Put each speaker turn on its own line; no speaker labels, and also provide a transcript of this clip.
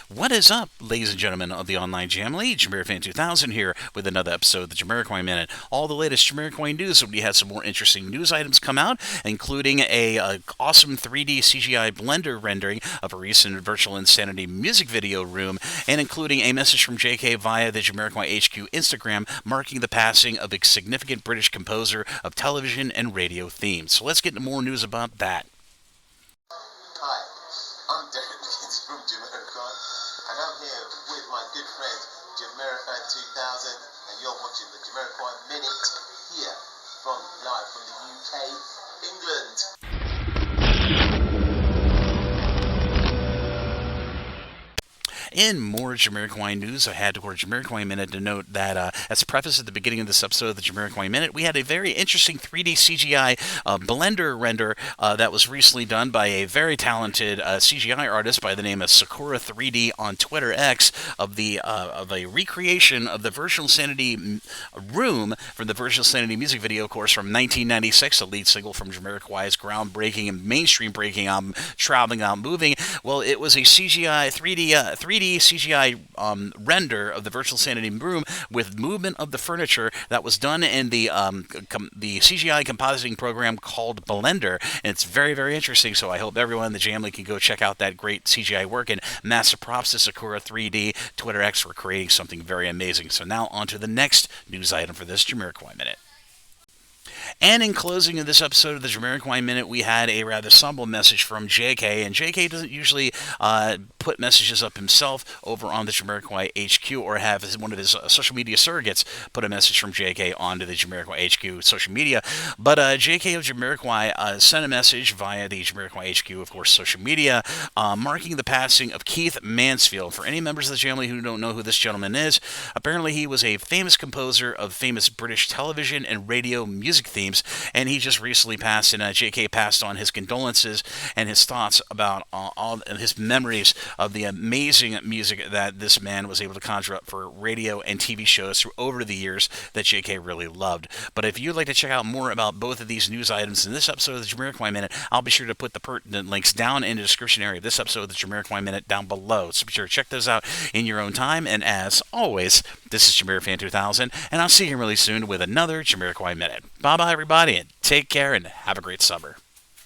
What is up, ladies and gentlemen of the online Jamily? JamiroFan2000 here with another episode of the Jamiroquai Minute. All the latest Jamiroquai news. We had some more interesting news items come out, including a awesome 3D CGI Blender rendering of a recent Virtual Insanity music video room, and including a message from JK via the Jamiroquai HQ Instagram marking the passing of a significant British composer of television and radio themes. So let's get into more news about that.
Hi, I'm from Jamiroquai, and I'm here with my good friend JamiroFan2000, and you're watching the Jamiroquai Minute here live from the UK, England.
In more Jamiroquai news, I had to go to Jamiroquai Minute to note that, as a preface at the beginning of this episode of the Jamiroquai Minute, we had a very interesting 3D CGI Blender render that was recently done by a very talented CGI artist by the name of Sakura3D on Twitter X of a recreation of the Virtual Insanity room from the Virtual Insanity music video, of course, from 1996, the lead single from Jamiroquai's groundbreaking and mainstream-breaking album, Traveling Out Moving. Well, it was a 3D CGI render of the Virtual Insanity room with movement of the furniture that was done in the CGI compositing program called Blender, and it's very, very interesting. So I hope everyone in the Jamily can go check out that great CGI work, and massive props to Sakura3D Twitter X for creating something very amazing. So now on to the next news item for this Jamiroquai Minute. And in closing of this episode of the Jamiroquai Minute, we had a rather somber message from JK, and JK doesn't usually put messages up himself over on the Jamiroquai HQ or have one of his social media surrogates put a message from JK onto the Jamiroquai HQ social media. But JK of Jamiroquai sent a message via the Jamiroquai HQ, of course, social media, marking the passing of Keith Mansfield. For any members of the family who don't know who this gentleman is, apparently he was a famous composer of famous British television and radio music themes, and he just recently passed, and JK passed on his condolences and his thoughts about all his memories of the amazing music that this man was able to conjure up for radio and TV shows through over the years that JK really loved. But if you'd like to check out more about both of these news items in this episode of the Jamiroquai Minute, I'll be sure to put the pertinent links down in the description area of this episode of the Jamiroquai Minute down below. So be sure to check those out in your own time. And as always, this is JamiroFan2000, and I'll see you really soon with another Jamiroquai Minute. Bye-bye, everybody, and take care, and have a great summer.